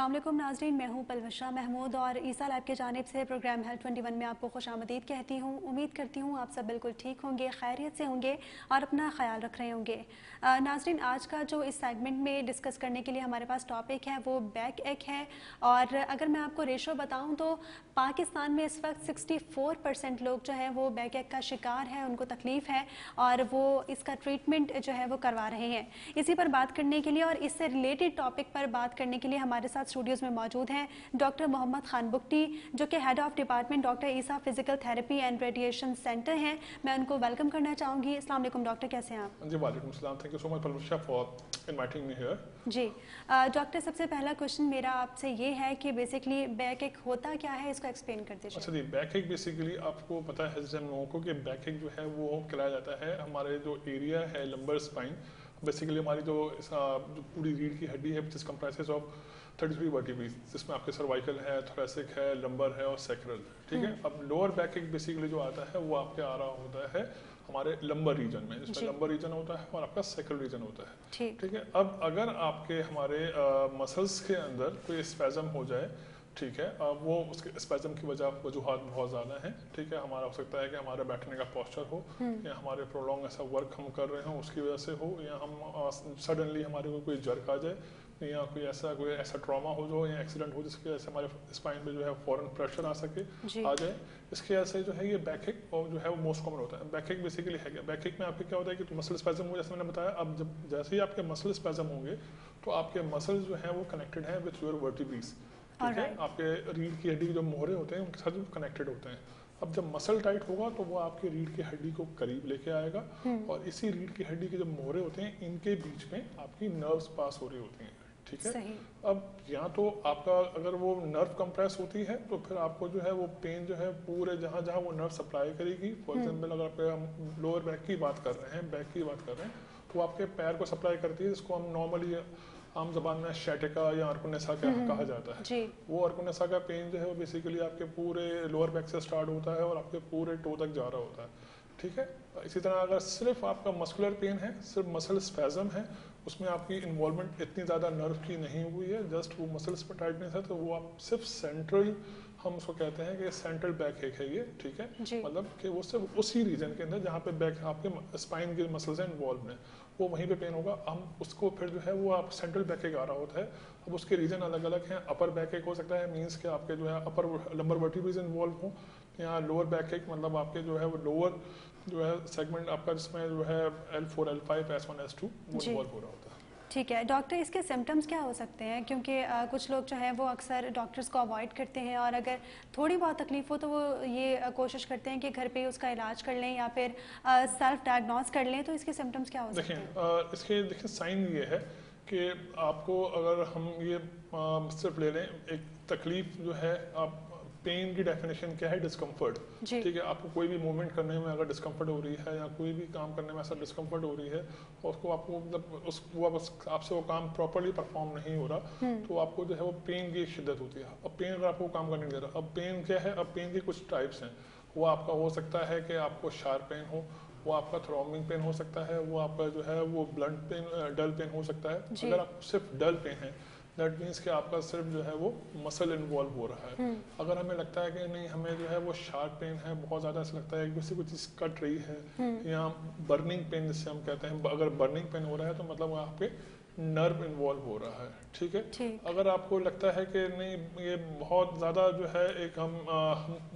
अस्सलाम वालेकुम नाज़रीन, मैं हूँ पलवशा महमूद और ईसा लैब की जानिब से प्रोग्राम हेल्थ 21 में आपको खुशामदीद कहती हूँ। उम्मीद करती हूँ आप सब बिल्कुल ठीक होंगे, खैरियत से होंगे और अपना ख्याल रख रहे होंगे। नाज़रीन, आज का जो इस सेगमेंट में डिस्कस करने के लिए हमारे पास टॉपिक है वो बैक एक है। और अगर मैं आपको रेशो बताऊँ तो पाकिस्तान में इस वक्त 64% लोग जो है वो बैक एक का शिकार है, उनको तकलीफ़ है और वो इसका ट्रीटमेंट जो है वो करवा रहे हैं। इसी पर बात करने के लिए और इससे रिलेटेड टॉपिक पर बात करने के लिए हमारे साथ स्टूडियोज में मौजूद हैं डॉक्टर मोहम्मद खान बुक्टी, जो कि head of department doctor Isa physical therapy and radiation centre हैं। मैं उनको वेलकम करना चाहूँगी। अस्सलाम वालेकुम डॉक्टर, कैसे हैं आप? जी वालेकुम सलाम, thank you so much Palwasha for inviting me here. जी डॉक्टर, सबसे पहला क्वेश्चन मेरा आपसे ये है कि बेसिकली बैक एक होता क्या है, इसको एक्सप्लेन कर दीजिए। अच्छा जी, बैक एक बेसिकली आपको पता है हम लोगों को कि बैक एक जो है वो कहलाया जाता है हमारे जो एरिया है लंबर स्पाइन, बेसिकली हमारी जो पूरी रीढ़ की हड्डी है विच इज कंप्राइजेस ऑफ 33 वर्टिब्रेस, जिसमें आपके सर्वाइकल है, थोरेसिक है, लंबर है और सैक्रल। ठीक है, अब लोअर बैक एक बेसिकली जो आता है वो आपके आ रहा होता है हमारे लंबर रीजन में, जिसमें लंबर रीजन होता है और आपका सैक्रल रीजन होता है। ठीक है, अब अगर आपके हमारे मसल्स के अंदर कोई स्पैज़म हो जाए, ठीक है, अब वो उसके स्पैज़म की वजूहात बहुत ज़्यादा हैं। ठीक है, हमारा हो सकता है कि हमारे बैठने का पोस्चर हो या हमारे प्रोलॉन्ग ऐसा वर्क हम कर रहे हों उसकी वजह से हो, या हम सडनली हमारे को कोई जर्क आ जाए या कोई ऐसा ट्रॉमा हो जो या एक्सीडेंट हो जिसकी वजह से हमारे स्पाइन पे जो है फॉरन प्रेशर आ जाए, इसके वजह से जो है ये बैक एक जो है वो मोस्ट कॉमन होता है। बैक एक बेसिकली है क्या? बैक एक में आपके क्या होता है कि मसल स्पैज़म हो, जैसे मैंने बताया। अब जब जैसे ही आपके मसल स्पैज़म होंगे तो आपके मसल्स जो है वो कनेक्टेड है विथ योर वर्टिब्रेस। ठीक है, आपके रीढ़ की हड्डी के जो मोहरे होते हैं उनके साथ जो कनेक्टेड होते हैं। अब जब मसल टाइट होगा तो वो आपके रीढ़ की हड्डी को करीब लेके आएगा और इसी रीढ़ की हड्डी के जो मोहरे होते हैं इनके बीच में आपकी नर्व्स पास हो रही होती हैं। ठीक है, अब यहाँ तो आपका अगर वो नर्व कंप्रेस होती है तो फिर आपको जो है वो पेन जो है पूरे जहाँ जहाँ वो नर्व सप्लाई करेगी, फॉर एग्जाम्पल अगर हम लोअर बैक की बात कर रहे हैं, बैक की बात कर रहे हैं, तो आपके पैर को सप्लाई करती है, जिसको हम नॉर्मली आम जबान में शैटिका या अर्कुनेसा कहा जाता है। वो अर्कुनेसा का पेन जो है वो बेसिकली आपके पूरे लोअर बैक से स्टार्ट होता है और आपके पूरे टो तक जा रहा होता है। ठीक है, इसी तरह अगर सिर्फ आपका मस्कुलर पेन है, सिर्फ मसल स्पैज़म है, उसमें आपकी इन्वॉल्वमेंट इतनी ज़्यादा नर्व की नहीं हुई है, जस्ट वो मसल्स पर टाइटनेस है, तो वो आप सिर्फ सेंट्रल, हम उसको कहते हैं कि सेंट्रल बैक एक है ये। ठीक है, मतलब कि वो सिर्फ उसी रीजन के अंदर जहाँ पे बैक आपके स्पाइन के मसल्स हैं इन्वॉल्व है, वो वहीं पे पेन होगा। हम उसको फिर जो है वो आप सेंट्रल बैक एक आ रहा होता है। अब उसके रीजन अलग अलग हैं। अपर बैक एक हो सकता है, मीन्स के आपके जो है अपर लंबर वर्टिब्रेस इन्वॉल्व हो, या लोअर बैक एक मतलब आपके जो है वो लोअर जो है सेगमेंट आपका जिसमें जो है L4, L5, S1, S2 वो इन्वॉल्व हो रहा होता है। ठीक है डॉक्टर, इसके सिम्टम्स क्या हो सकते हैं? क्योंकि कुछ लोग जो हैं वो अक्सर डॉक्टर्स को अवॉइड करते हैं और अगर थोड़ी बहुत तकलीफ हो तो वो ये कोशिश करते हैं कि घर पे उसका इलाज कर लें या फिर सेल्फ डायग्नोस कर लें। तो इसके सिम्टम्स क्या हो सकते हैं? इसके देखिए साइन ये है कि आपको अगर हम ये सिर्फ ले लें, एक तकलीफ जो है, आप पेन की डेफिनेशन क्या है? डिस्कम्फर्ट। ठीक है, आपको कोई भी मूवमेंट करने में अगर डिस्कम्फर्ट हो रही है या कोई भी काम करने में ऐसा डिस्कम्फर्ट हो रही है और उसको आपको मतलब आपसे वो काम प्रॉपर्ली परफॉर्म नहीं हो रहा, तो आपको जो है वो पेन की शिद्दत होती है। अब पेन अगर आपको काम करने नहीं दे रहा, अब पेन क्या है? अब पेन के कुछ टाइप्स हैं। वो आपका हो सकता है कि आपको शार्प पेन हो, वो आपका थ्रॉम्बिंग पेन हो सकता है, वो आपका जो है वो ब्लंट पेन, डल पेन हो सकता है। अगर आप सिर्फ डल पेन है, दैट मीन्स कि आपका सिर्फ जो है वो मसल इन्वॉल्व हो रहा है। अगर हमें लगता है कि नहीं, हमें जो है वो शार्प पेन है, बहुत ज़्यादा ऐसा लगता है कि किसी कोई चीज़ कट रही है, या बर्निंग पेन जिससे हम कहते हैं, अगर बर्निंग पेन हो रहा है तो मतलब आपके नर्व इन्वॉल्व हो रहा है। ठीक है, अगर आपको लगता है कि नहीं ये बहुत ज़्यादा जो है एक हम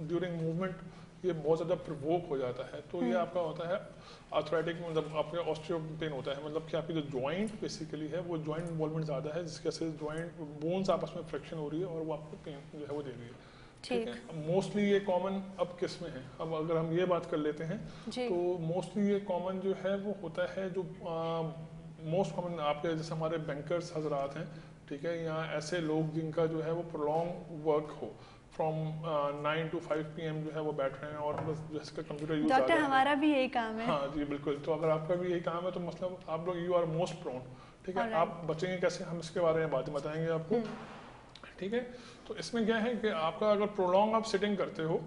ड्यूरिंग मूवमेंट ये बहुत ज़्यादा प्रोवोक हो जाता है, तो ये आपका होता है आर्थराइटिक, मतलब आपके ऑस्टियो पेन होता है, मतलब कि आपकी जो जॉइंट बेसिकली है वो जॉइंट इन्वॉल्वमेंट ज़्यादा है, जिसकी वजह से जॉइंट बोन्स आपस में फ्रिक्शन हो रही है और वो आपको पेन जो है वो दे रही है। ठीक है, मोस्टली ये कॉमन अब किस में है? अब अगर हम ये बात कर लेते हैं तो मोस्टली ये कॉमन जो है वो होता है जो मोस्ट कॉमन आपके जैसे हमारे बैंकर्स हजरात हैं, ठीक है, या ऐसे लोग जिनका जो है वो प्रोलॉन्ग वर्क हो, फ्रॉम 9 to 5 PM जो है वो बैठ रहे हैं और बस जिसका कंप्यूटर यूज डॉक्टर हमारा भी यही काम है। हाँ जी बिल्कुल, तो अगर आपका भी यही काम है तो मतलब आप लोग यू आर मोस्ट प्रोन। ठीक है, आप बचेंगे कैसे, हम इसके बारे में बातें बताएंगे आपको। ठीक है। तो इसमें क्या है कि आपका अगर प्रोलॉन्ग आप सिटिंग करते हो,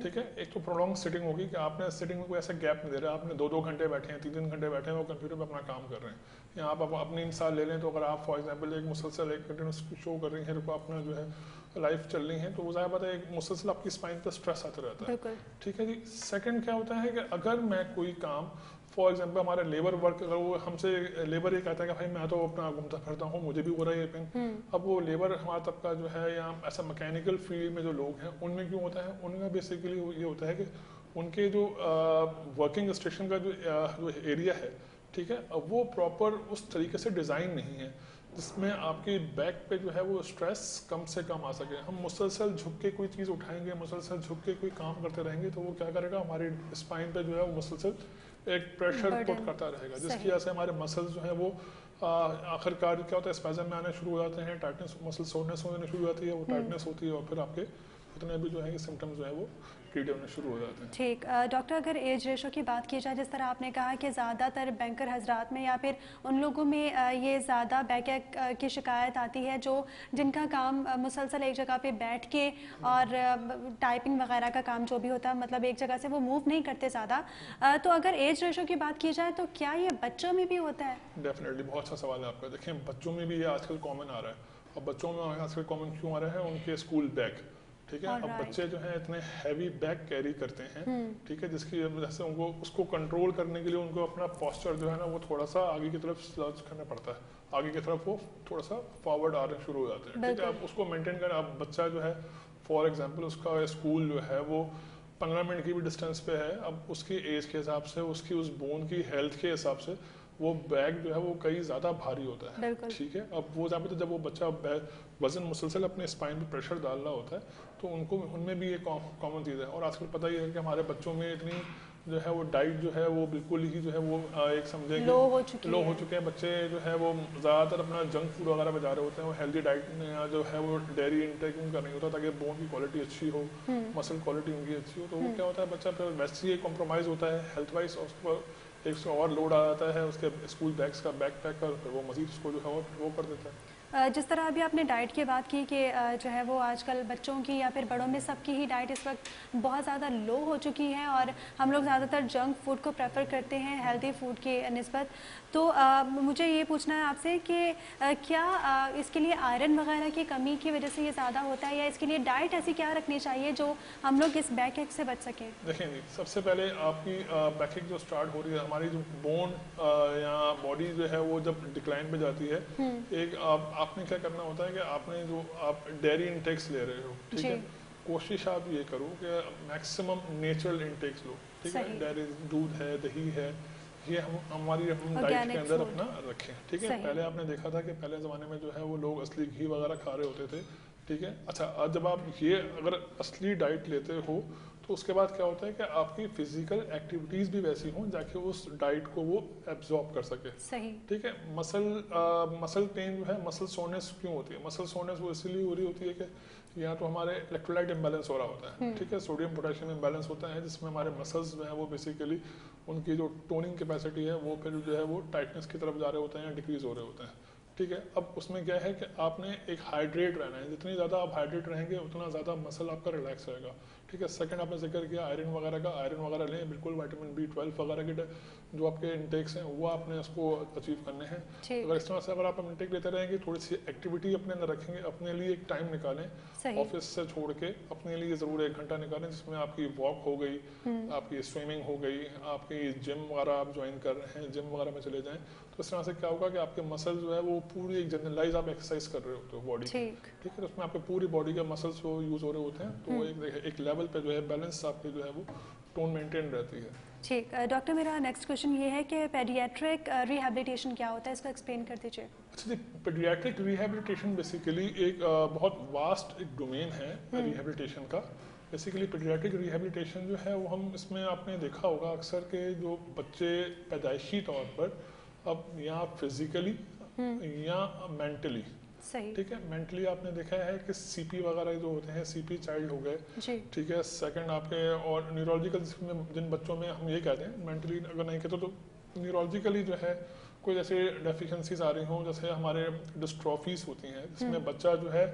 ठीक है, एक तो प्रोलॉन्ग सिटिंग होगी कि आपने सिटिंग में कोई ऐसा गैप नहीं दे रहा, आपने 2-2 घंटे बैठे हैं, 3-3 घंटे बैठे हैं, वो कंप्यूटर पे अपना काम कर रहे हैं, या आप अपनी मिसाल ले लें तो अगर आप फॉर एग्जांपल एक मुसलसल एक कंटिन्यूस शो कर रही हैं, तो अपना जो है लाइफ चल रही है, तो वो ज़ाहिर बात है एक मुसलसल आपकी स्पाइन पर स्ट्रेस आता रहता है, ठीक है जी। सेकंड क्या होता है कि अगर मैं कोई काम फॉर एग्जाम्पल हमारा लेबर वर्क, अगर वो हमसे लेबर ये कहता है कि भाई मैं तो अपना घूमता फिरता हूँ, मुझे भी हो रहा है ये पेन, अब वो लेबर हमारा तबका जो है या ऐसा मैकेनिकल फील्ड में जो लोग हैं उनमें क्यों होता है, उनका बेसिकली ये होता है कि उनके जो वर्किंग स्टेशन का जो एरिया है, ठीक है, अब वो प्रॉपर उस तरीके से डिज़ाइन नहीं है जिसमें आपकी बैक पे जो है वो स्ट्रेस कम से कम आ सके। हम मुसलसल झुक के कोई चीज़ उठाएंगे, मुसलसल झुक के कोई काम करते रहेंगे, तो वो क्या करेगा, हमारी स्पाइन पे जो है वो मुसलसल एक प्रेशर पुट करता रहेगा, जिसकी वजह से हमारे मसल्स जो है वो आखिरकार क्या होता है, स्पैज़म में आने शुरू हो जाते हैं, टाइटनेस, मसल सोरनेस होने शुरू हो जाती है, वो टाइटनेस होती है और फिर आपके जितने भी जो है सिम्टम्स जो है वो क्रिएट होने शुरू हो जाते हैं। ठीक, डॉक्टर अगर एज रेशो की बात की जाए, जिस तरह आपने कहा कि ज़्यादातर बैंकर हजरात में या फिर उन लोगों में ये ज़्यादा बैक की शिकायत आती है जो जिनका काम मुसलसल एक जगह पे बैठ के और टाइपिंग वगैरह का काम जो भी होता है, मतलब एक जगह से वो मूव नहीं करते ज़्यादा, तो अगर एज रेशो की बात की जाए तो क्या ये बच्चों में भी होता है? डेफिनेटली, बहुत अच्छा सवाल है आपका। देखिए बच्चों में भी ये आजकल कॉमन आ रहा है, और बच्चों में आजकल कॉमन क्यों आ रहा है, उनके स्कूल बैग, ठीक है। अब बच्चे जो है इतने हैवी बैग कैरी करते हैं, ठीक है, जिसकी वजह से उनको उसको कंट्रोल करने के लिए उनको अपना पोस्चर जो है ना वो थोड़ा सा आगे की तरफ स्लर्च करना पड़ता है, आगे की तरफ वो थोड़ा सा फॉरवर्ड आने शुरू हो जाते हैं, ठीक है। अब उसको मेंटेन करना, अब बच्चा जो है फॉर एग्जांपल उसका स्कूल जो है वो 15 मिनट की भी डिस्टेंस पे है, अब उसकी एज के हिसाब से, उसकी उस बोन की हेल्थ के हिसाब से वो बैग जो है वो कई ज़्यादा भारी होता है, ठीक है। अब वो जब वो बच्चा वजन मुसलसल अपने स्पाइन पे प्रेशर डाल रहा होता है, तो उनको उनमें भी ये कॉमन चीज़ है। और आजकल पता ही है कि हमारे बच्चों में इतनी जो है वो डाइट जो है वो बिल्कुल ही जो है वो एक समझे लो हो चुके हैं बच्चे जो है वो ज़्यादातर अपना जंक फूड वगैरह में जा रहे होते हैं, वो हेल्दी डाइट जो है वो डेयरी इंटेक उनका नहीं होता ताकि बोन की क्वालिटी अच्छी हो, मसल क्वालिटी उनकी अच्छी हो, तो वो क्या होता है बच्चा फिर वैसे ही कॉम्प्रोमाइज़ होता है हेल्थ वाइज, और उसको एक और लोड आ जाता है उसके स्कूल बैग्स का, बैक पैक का, फिर वो मजीद उसको जो है वो कर देता है। जिस तरह अभी आपने डाइट की बात की कि जो है वो आजकल बच्चों की या फिर बड़ों में सबकी ही डाइट इस वक्त बहुत ज़्यादा लो हो चुकी है और हम लोग ज़्यादातर जंक फूड को प्रेफर करते हैं हेल्दी फूड के निस्बत, तो मुझे ये पूछना है आपसे कि क्या इसके लिए आयरन वगैरह की कमी की वजह से ये ज़्यादा होता है, या इसके लिए डाइट ऐसी क्या रखनी चाहिए जो हम लोग इस बैकएक से बच सकें? देखें जी, सबसे पहले आपकी बैकएक जो स्टार्ट हो रही है, हमारी जो बोन या बॉडी जो है वो जब डिक्लाइन में जाती है, एक आपने क्या करना होता है कि आपने जो आप डेयरी इंटेक्स ले रहे हो, ठीक है, कोशिश आप ये करो कि मैक्सिमम नेचुरल इंटेक्स लो, ठीक है। डेयरी दूध है, दही है, ये हम डाइट के अंदर अपना रखें, ठीक है। पहले आपने देखा था कि पहले ज़माने में जो है वो लोग असली घी वगैरह खा रहे होते थे, ठीक है। अच्छा, आज जब आप ये अगर असली डाइट लेते हो तो उसके बाद क्या होता है कि आपकी फिजिकल एक्टिविटीज़ भी वैसी हों जाके उस डाइट को वो एब्जॉर्ब कर सके, सही, ठीक है। मसल पेन जो है, मसल सोरनेस क्यों होती है, मसल सोरनेस वो इसलिए हो रही होती है कि या तो हमारे इलेक्ट्रोलाइट इम्बैलेंस हो रहा होता है, ठीक है, सोडियम पोटेशियम इम्बैलेंस होता है, जिसमें हमारे मसल्स जो है वो बेसिकली उनकी जो टोनिंग कैपेसिटी है वो फिर जो है वो टाइटनेस की तरफ जा रहे होते हैं या डिक्रीज हो रहे होते हैं, ठीक है। अब उसमें क्या है कि आपने एक हाइड्रेट रहना है, जितनी ज़्यादा आप हाइड्रेट रहेंगे उतना ज़्यादा मसल आपका रिलैक्स रहेगा, ठीक है। सेकंड आपने जिक्र किया आयरन वगैरह का, आयरन वगैरह लें बिल्कुल, विटामिन B12 वगैरह के जो आपके इंटेक्स हैं वो आपने उसको अचीव करने हैं। अगर इस तरह से अगर आप इंटेक लेते रहेंगे, थोड़ी सी एक्टिविटी अपने अंदर रखेंगे, अपने लिए एक टाइम निकालें ऑफिस से छोड़ के, अपने लिए ज़रूर 1 घंटा निकालें जिसमें आपकी वॉक हो गई, आपकी स्विमिंग हो गई, आपकी जिम वगैरह आप ज्वाइन कर रहे हैं, जिम वगैरह में चले जाएँ, तो इस तरह से क्या होगा कि आपके मसल जो है वो पूरी एक जनरलाइज आप एक्सरसाइज कर रहे होते हो बॉडी, ठीक है, तो उसमें आपके पूरी बॉडी के मसल्स वो यूज़ हो रहे होते हैं, तो एक लेवल पे जो है बैलेंस आपकी जो है वो टोन मेंटेन रहती है। ठीक, डॉक्टर मेरा नेक्स्ट क्वेश्चन ये है कि पेडियाट्रिक रिहैबिलिटेशन क्या होता है, इसको एक्सप्लेन कर दीजिए। अच्छा जी, पेडियाट्रिक रिहैबिलिटेशन बेसिकली एक बहुत वास्ट एक डोमेन है रिहैबिलिटेशन का। बेसिकली पेडियाट्रिक रिहैबिलिटेशन जो है वो हम इसमें आपने देखा होगा अक्सर के जो बच्चे पैदाइशी तौर पर अब या फिजिकली या मेंटली, ठीक है, मेंटली आपने देखा है कि सीपी वगैरह जो होते हैं, सीपी चाइल्ड हो गए, ठीक है। सेकंड आपके और न्यूरोलॉजिकल जिन बच्चों में हम ये कहते हैं, मेंटली अगर नहीं कहते तो न्यूरोलॉजिकली जो है कोई जैसे डेफिशिएंसीज आ रही हों, जैसे हमारे डिस्ट्रॉफीज होती हैं जिसमें बच्चा जो है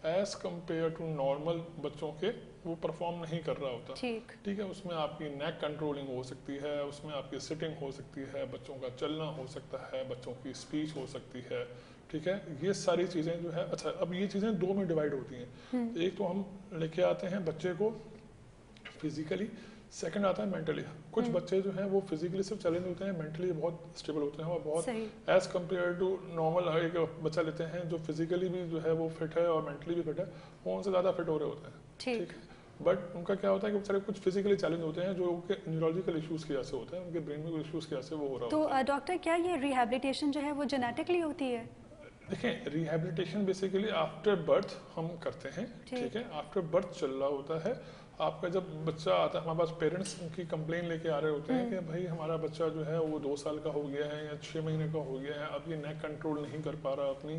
एज कम्पेयर टू नॉर्मल बच्चों के वो परफॉर्म नहीं कर रहा होता। ठीक है, उसमें आपकी नेक कंट्रोलिंग हो सकती है, उसमें आपकी सिटिंग हो सकती है, बच्चों का चलना हो सकता है, बच्चों की स्पीच हो सकती है। ठीक है, ये सारी चीज़ें जो है, अच्छा अब ये चीज़ें दो में डिवाइड होती हैं। एक तो हम लेके आते हैं बच्चे को फिजिकली, सेकंड आता है मेंटली। कुछ बच्चे जो हैं वो फिजिकली सिर्फ चैलेंज होते हैं, मेंटली बहुत स्टेबल होते हैं और बहुत एज कम्पेयर टू नॉर्मल एक बच्चा लेते हैं जो फिजिकली भी जो है वो फिट है और मेंटली भी फिट है, वो उनसे ज़्यादा फिट हो रहे होते हैं। ठीक है, बट उनका क्या होता है कि बेचारे कुछ फिजिकली चैलेंज होते हैं जो उनके न्यूरोलॉजिकल इश्यूज की वजह से होते हैं, उनके ब्रेन में इश्यूज की वजह से वो हो रहा तो होता है। डॉक्टर क्या ये रिहैबिलिटेशन जो है वो जेनेटिकली होती है? देखें, रिहैबिलिटेशन बेसिकली आफ्टर बर्थ हम करते हैं। ठीक है, आफ्टर बर्थ चल रहा होता है। आपका जब बच्चा आता है हमारे पास, पेरेंट्स उनकी कंप्लेन लेके आ रहे होते हैं कि भाई हमारा बच्चा जो है वो 2 साल का हो गया है या 6 महीने का हो गया है, अब ये नेक कंट्रोल नहीं कर पा रहा अपनी,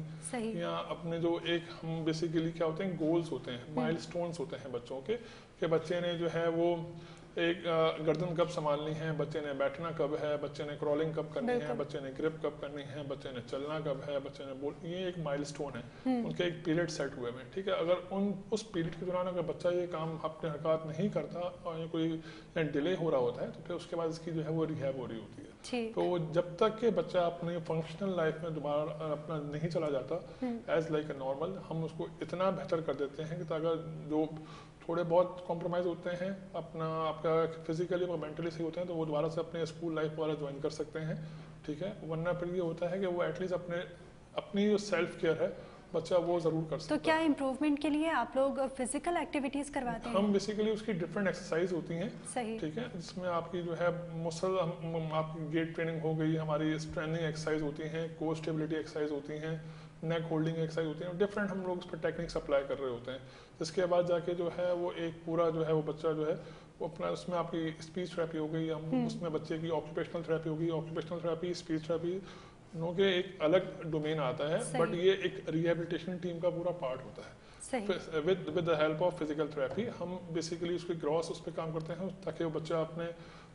या अपने जो एक हम बेसिकली क्या होते हैं गोल्स होते हैं, माइलस्टोन्स होते हैं बच्चों के, कि बच्चे ने जो है वो एक गर्दन कब संभालनी है, बच्चे ने बैठना कब है, बच्चे ने क्रॉलिंग कब करनी है, बच्चे ने ग्रिप कब करनी है, बच्चे ने चलना कब है, बच्चे ने बोल, ये एक माइलस्टोन है, उनके एक पीरियड सेट हुए हैं। ठीक है, अगर उस पीरियड के दौरान अगर बच्चा ये काम अपने हरकत नहीं करता और ये कोई डिले हो रहा होता है तो फिर उसके बाद इसकी जो है वो रिहैब हो रही होती है। तो जब तक कि बच्चा अपने फंक्शनल लाइफ में दोबारा अपना नहीं चला जाता एज लाइक अ नॉर्मल, हम उसको इतना बेहतर कर देते हैं कि अगर जो थोड़े बहुत कॉम्प्रोमाइज़ होते हैं अपना आपका फिजिकली और मेंटली सही होते हैं तो वो दोबारा से अपने स्कूल लाइफ वगैरह ज्वाइन कर सकते हैं। ठीक है, वरना फिर ये होता है कि वो एटलीस्ट अपनी जो सेल्फ केयर है बच्चा वो जरूर कर सकता है। तो क्या इम्प्रूवमेंट के लिए आप लोग फिजिकल एक्टिविटीज करवाते हैं? हम बेसिकली उसकी डिफरेंट एक्सरसाइज होती हैं। सही, ठीक है, जिसमें आपकी जो है मुसल आपकी गेट ट्रेनिंग हो गई, हमारी स्ट्रेनिंग एक्सरसाइज होती हैं, कोर स्टेबिलिटी एक्सरसाइज होती हैं, नेक होल्डिंग एक्सरसाइज होती है, डिफरेंट हम लोग उस पर टेक्निक्स अप्लाई कर रहे होते हैं। जिसके बाद जाके जो है वो एक पूरा जो है वो बच्चा जो है वो अपना, उसमें आपकी स्पीच थेरेपी हो गई, हम उसमें बच्चे की ऑक्यूपेशनल थेरेपी होगी, ऑक्यूपेशनल थेरेपी, स्पीच थेरेपी, नो के एक अलग डोमेन आता है, बट ये एक रिहेबिलिटेशन टीम का पूरा पार्ट होता है। With the help of physical therapy हम बेसिकली उसके ग्रॉस उस पर काम करते हैं ताकि वो बच्चा अपने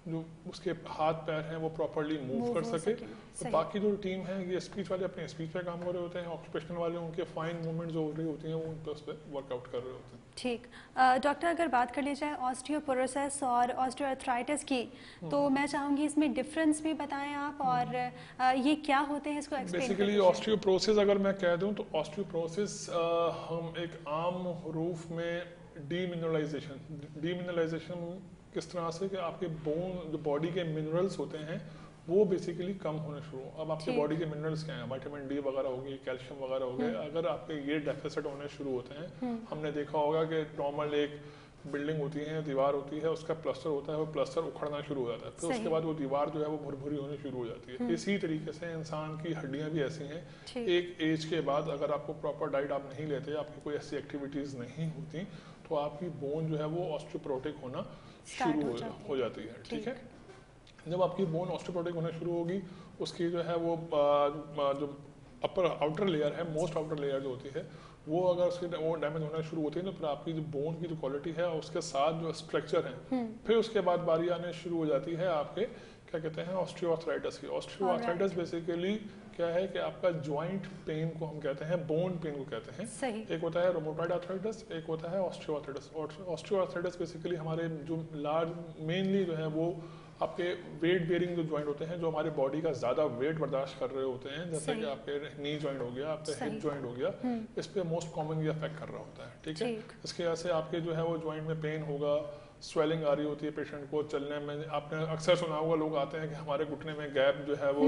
जो उसके हाथ पैर हैं वो प्रॉपर्ली मूव कर सके। तो बाकी जो टीम है ये स्पीच वाले अपने स्पीच पे काम कर रहे होते हैं, ऑक्यूपेशनल वाले उनके फाइन मूवमेंट जो हो रही होती हैं वो उन पर उस पर वर्कआउट कर रहे होते हैं। ठीक, डॉक्टर अगर बात कर ली जाए ऑस्टियोपोरोसिस और ऑस्टियोआर्थराइटिस की, तो मैं चाहूँगी इसमें डिफरेंस भी बताएं आप, और ये क्या होते हैं इसको एक्सप्लेन करें। बेसिकली ऑस्टियोपोरोसिस अगर मैं कह दूं तो ऑस्टियोपोरोसिस हम एक आम रूफ में डीमिनरलाइजेशन किस तरह से कि आपके बोन जो बॉडी के मिनरल्स होते हैं वो बेसिकली कम होने शुरू। अब आपके बॉडी के मिनरल्स क्या हैं, विटामिन डी वगैरह हो गई, कैल्शियम वगैरह हो गए, अगर आपके ये डेफिसिट होने शुरू होते हैं, हमने देखा होगा कि नॉर्मल एक बिल्डिंग होती है, दीवार होती है, उसका प्लास्टर होता है, वो प्लास्टर उखड़ना शुरू हो जाता है, फिर उसके बाद वो दीवार जो है वो भुरभुरी होनी शुरू हो जाती है। इसी तरीके से इंसान की हड्डियां भी ऐसी हैं, एक एज के बाद अगर आपको प्रॉपर डाइट आप नहीं लेते, आपकी कोई ऐसी एक्टिविटीज नहीं होती, तो आपकी बोन जो है वो ऑस्टियोपोरोटिक होना शुरू हो जाती है। ठीक है, जब आपकी बोन ऑस्टियोपोरोटिक होना शुरू होगी, उसकी जो है वो जो अपर आउटर लेयर है, मोस्ट आउटर लेयर जो होती है, वो अगर उसकी वो डैमेज होना शुरू होती है तो फिर आपकी जो बोन की जो क्वालिटी है उसके साथ जो स्ट्रक्चर है, फिर उसके बाद बारी आने शुरू हो जाती है आपके क्या कहते हैं ऑस्टियोआर्थराइटिस की। ऑस्टियोआर्थराइटिस बेसिकली क्या है कि आपका जॉइंट पेन को हम कहते हैं, बोन पेन को कहते हैं। एक होता है रोमेटॉइड आर्थराइटिस, एक होता है ऑस्टियोआर्थराइटिस। ऑस्टियोआर्थराइटिस बेसिकली हमारे जो लार्ज मेनली जो है वो आपके वेट बेयरिंग जो जॉइंट होते हैं, जो हमारे बॉडी का ज्यादा वेट बर्दाश्त कर रहे होते हैं, जैसे कि आपके नी जॉइंट हो गया, आपके हिप जॉइंट हो गया, इस पे मोस्ट कॉमन ये अफेक्ट कर रहा होता है। ठीक है, इसके वजह से आपके जो है वो जॉइंट में पेन होगा, स्वेलिंग आ रही होती है पेशेंट को, चलने में आपने अक्सर सुना होगा लोग आते हैं कि हमारे घुटने में गैप जो है वो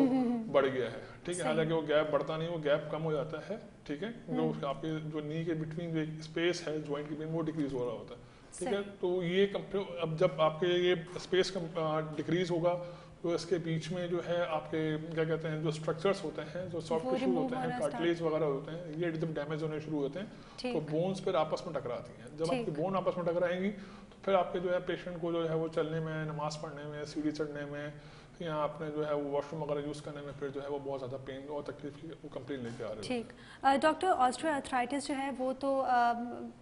बढ़ गया है। ठीक है, हालांकि वो गैप बढ़ता नहीं, वो गैप कम हो जाता है। ठीक है, जो आपके जो नी के बिटवीन जो स्पेस है जॉइंट के बीच वो डिक्रीज हो रहा होता है। ठीक है, तो ये अब जब आपके ये स्पेस डिक्रीज होगा तो इसके बीच में जो है आपके क्या कहते हैं जो स्ट्रक्चर्स होते हैं, जो सॉफ्ट टिश्यूज होते हैं, कार्टिलेज वगैरह होते हैं, ये जब डैमेज होने शुरू होते हैं तो बोन्स फिर आपस में टकराती हैं। जब आपकी बोन आपस में टकराएंगी तो फिर आपके जो है पेशेंट को जो है वो चलने में, नमाज पढ़ने में, सीढ़ी चढ़ने में, या आपने जो है वो वॉशरूम वगैरह यूज़ करने में फिर जो है वो बहुत ज़्यादा पेन और तकलीफ की वो कंप्लेन लेके आ रहे हो। ठीक डॉक्टर, ऑस्टियोआर्थराइटिस जो है वो तो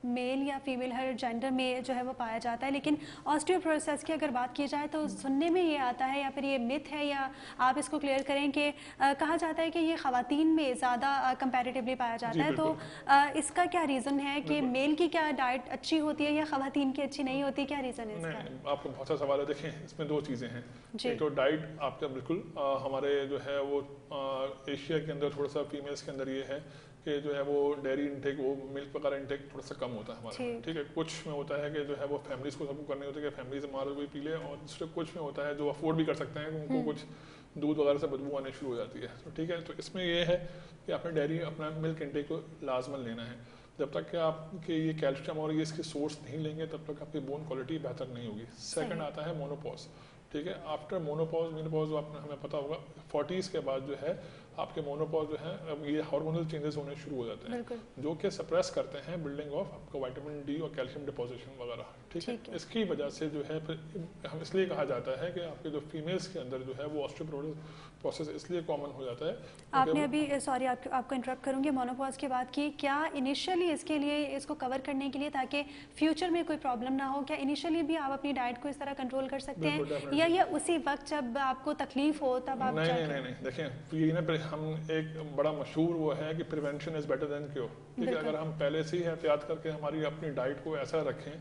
मेल या फीमेल हर जेंडर में जो है वो पाया जाता है, लेकिन ऑस्टियोपोरोसिस की अगर बात की जाए तो सुनने में ये आता है, या फिर ये मिथ है, या आप इसको क्लियर करें कि कहा जाता है कि ये ख़वातीन में ज़्यादा कंपैरेटिवली पाया जाता है, तो इसका क्या रीज़न है कि मेल की क्या डाइट अच्छी होती है या ख़वातीन की अच्छी नहीं होती, क्या रीज़न है इसका? नहीं, आपको बहुत सा सवाल है। देखें, इसमें दो चीज़ें हैं। एक तो डाइट आपका बिल्कुल हमारे जो है वो एशिया के अंदर थोड़ा सा फीमेल्स के अंदर ये है कि जो है वो डेयरी इंटेक, वो मिल्क वगैरह इंटेक थोड़ा सा कम होता है हमारा, ठीक है। कुछ में होता है कि जो है वो फैमिलीज को सबको करनी होती है कि फैमिलीज हमारे कोई पी ले, और दूसरे कुछ में होता है जो अफोर्ड भी कर सकते हैं, उनको कुछ दूध वगैरह से बदबू आने शुरू हो जाती है, तो ठीक है। तो इसमें ये है कि आपने डेयरी अपना मिल्क इंटेक को लाजमन लेना है। जब तक कि आपके ये कैल्शियम और ये इसके सोर्स नहीं लेंगे तब तक आपकी बोन क्वालिटी बेहतर नहीं होगी। सेकंड आता है मोनोपॉज, ठीक है। आफ्टर मोनोपॉज, मीनोपॉज आपने हमें पता होगा 40s के बाद जो है आपके मोनोपॉज जो है अब ये हार्मोनल चेंजेस होने शुरू हो जाते हैं, जो कि सप्रेस करते हैं बिल्डिंग ऑफ आपका विटामिन डी और कैल्शियम डिपोजिशन वगैरह, ठीक है। इसकी वजह से जो है फिर हम इसलिए कहा जाता है कि आपके जो फीमेल्स के अंदर जो है वो ऑस्टियोपोरोसिस प्रोसेस इसलिए कॉमन हो जाता है। आपने अभी सॉरी आपको इंटरप्ट करूंगी, मोनोपॉज की बात की, क्या इनिशियली इसके लिए इसको कवर करने के लिए ताकि फ्यूचर में कोई प्रॉब्लम ना हो, क्या इनिशियली भी आप अपनी डाइट को इस तरह कंट्रोल कर सकते हैं, या ये उसी वक्त जब आपको तकलीफ हो तब आप? नहीं, देखें ये ना हम एक बड़ा मशहूर वो है कि prevention is better than cure, ठीक है। अगर हम पहले से ही एहतियात करके हमारी अपनी डाइट को ऐसा रखें,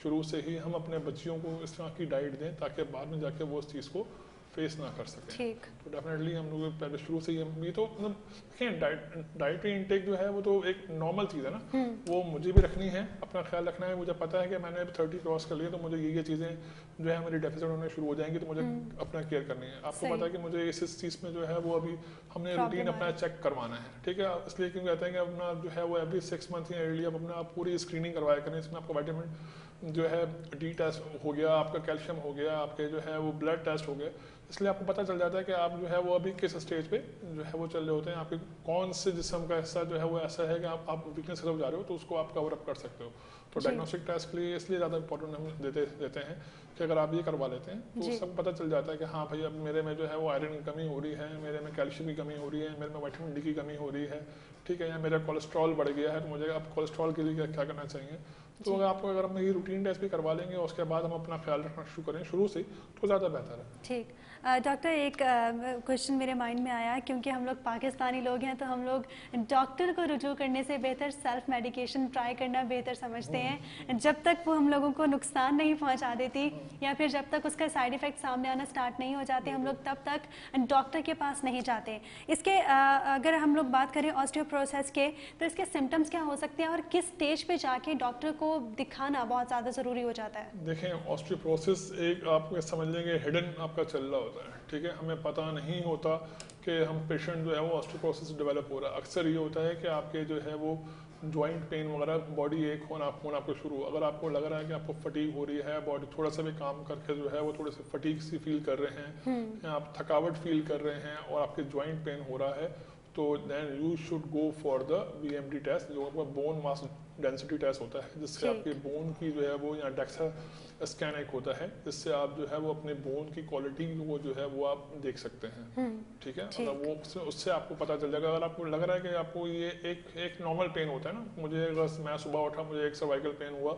शुरू से ही हम अपने बच्चियों को इस तरह की डाइट दें ताकि बाद में जाके वो उस चीज़ को फेस ना कर सकें, ठीक। तो डेफिनेटली हम लोग पहले शुरू से ये तो मतलब देखें डाइटरी इंटेक जो है वो तो एक नॉर्मल चीज़ है ना, वो मुझे भी रखनी है, अपना ख्याल रखना है। मुझे पता है कि मैंने 30 क्रॉस कर लिया तो मुझे ये चीज़ें जो है मेरी डेफिसिट होने शुरू हो जाएंगी, तो मुझे अपना केयर करनी है। आपको पता है कि मुझे इस चीज़ में जो है वो अभी हमने रूटीन अपना चेक करवाना है, ठीक है। इसलिए क्यों कहते हैं कि अपना जो है वो एवरी 6 मंथ या ईयरली आप अपना पूरी स्क्रीनिंग करवाया करें। इसमें आपका विटामिन जो है डी टेस्ट हो गया, आपका कैल्शियम हो गया, आपके जो है वो ब्लड टेस्ट हो गए, इसलिए आपको पता चल जाता है कि आप जो है वो अभी किस स्टेज पे जो है वो चल रहे होते हैं, आपके कौन से जिस्म का हिस्सा जो है वो ऐसा है कि आप वीकनेस की तरफ जा रहे हो, तो उसको आप कवर अप कर सकते हो। तो डायग्नोस्टिक टेस्ट के लिए इसलिए ज़्यादा इंपॉर्टेंट हम देते हैं कि अगर आप ये करवा लेते हैं तो सब पता चल जाता है कि हाँ भाई अब मेरे में जो है वो आयरन की कमी हो रही है, मेरे में कैल्शियम की कमी हो रही है, मेरे में विटामिन डी की कमी हो रही है, ठीक है, या मेरा कोलेस्ट्रॉल बढ़ गया है, तो मुझे अब कोलेस्ट्रॉल के लिए क्या करना चाहिए। तो अगर हम ये रूटीन टेस्ट भी करवा लेंगे और उसके बाद हम अपना ख्याल रखना शुरू करें शुरू से, तो ज़्यादा बेहतर है। ठीक। डॉक्टर, एक क्वेश्चन मेरे माइंड में आया, क्योंकि हम लोग पाकिस्तानी लोग हैं तो हम लोग डॉक्टर को रुजू करने से बेहतर सेल्फ मेडिकेशन ट्राई करना बेहतर समझते हैं, जब तक वो हम लोगों को नुकसान नहीं पहुंचा देती या फिर जब तक उसका साइड इफ़ेक्ट सामने आना स्टार्ट नहीं हो जाते, हम लोग तब तक डॉक्टर के पास नहीं जाते। इसके अगर हम लोग बात करें ऑस्टियोपोरोसिस के, तो इसके सिम्टम्स क्या हो सकते हैं और किस स्टेज पे जाके डॉक्टर को दिखाना बहुत ज़्यादा ज़रूरी हो जाता है? देखें, ऑस्टियोपोरोसिस एक आप समझ लेंगे हिडन आपका चल रहा होता है, ठीक है। हमें पता नहीं होता कि हम पेशेंट जो है वो ऑस्टियोपोरोसिस डेवलप हो रहा है। अक्सर ये होता है कि आपके जो है वो जॉइंट पेन वगैरह, बॉडी एक होना आपको शुरू, अगर आपको लग रहा है कि आपको फटीग हो रही है, बॉडी थोड़ा सा भी काम करके जो है वो थोड़े से फटीग सी फील कर रहे हैं, या आप थकावट फील कर रहे हैं और आपके जॉइंट पेन हो रहा है, तो then you should go for the BMD test, जो आपका बोन मास डेंसिटी टेस्ट होता है, जिससे आपके बोन की जो है वो, या डेक्सा स्कैन एक होता है, जिससे आप जो है वो अपने बोन की क्वालिटी को जो है वो आप देख सकते हैं, ठीक है। अगर वो उससे आपको पता चल जाएगा। अगर आपको लग रहा है कि आपको ये एक नॉर्मल पेन होता है ना, मुझे अगर मैं सुबह उठा मुझे एक सर्वाइकल पेन हुआ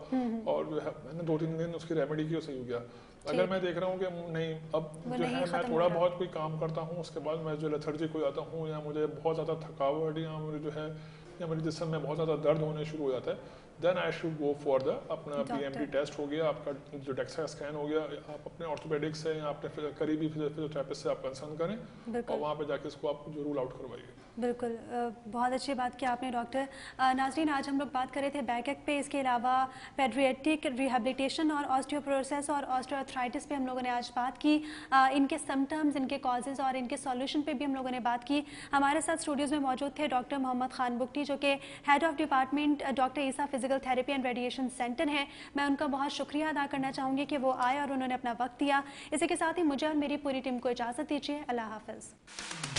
और जो है मैंने 2-3 दिन उसकी रेमेडी की, सही हो गया। अगर मैं देख रहा हूँ कि नहीं अब जो है मैं थोड़ा बहुत कोई काम करता हूँ, उसके बाद मैं जो लेथर्जी को जाता हूँ, या मुझे बहुत ज़्यादा थकावट, या मुझे जो है या मेरे जिस्म में बहुत ज़्यादा दर्द होने शुरू हो जाता है, then I should go for the अपना BMD टेस्ट हो गया, आपका जो डेक्सा स्कैन हो गया, आप अपने ऑर्थोपेडिक से या अपने करीबी फिजियोथेरेपिस्ट से आप कंसल्ट करें और वहाँ पे जाके इसको आप जो रूल आउट करवाइए। बिल्कुल, बहुत अच्छी बात की आपने डॉक्टर। नाज़रीन, आज हम लोग बात कर रहे थे बैक पे, इसके अलावा पेडियाट्रिक रिहेबिलिटेशन और ऑस्टियोपोरोसिस और ऑस्टियोआर्थराइटिस पे हम लोगों ने आज बात की, इनके सिम्टम्स, इनके कॉजेज़ और इनके सॉल्यूशन पे भी हम लोगों ने बात की। हमारे साथ स्टूडियोज़ में मौजूद थे डॉक्टर मोहम्मद खान बुगटी, जो कि head of department doctor Isa physical therapy and radiation centre हैं। मैं उनका बहुत शुक्रिया अदा करना चाहूँगी कि वो आए और उन्होंने अपना वक्त दिया। इसी के साथ ही मुझे और मेरी पूरी टीम को इजाज़त दीजिए। अल्लाह हाफ़िज़।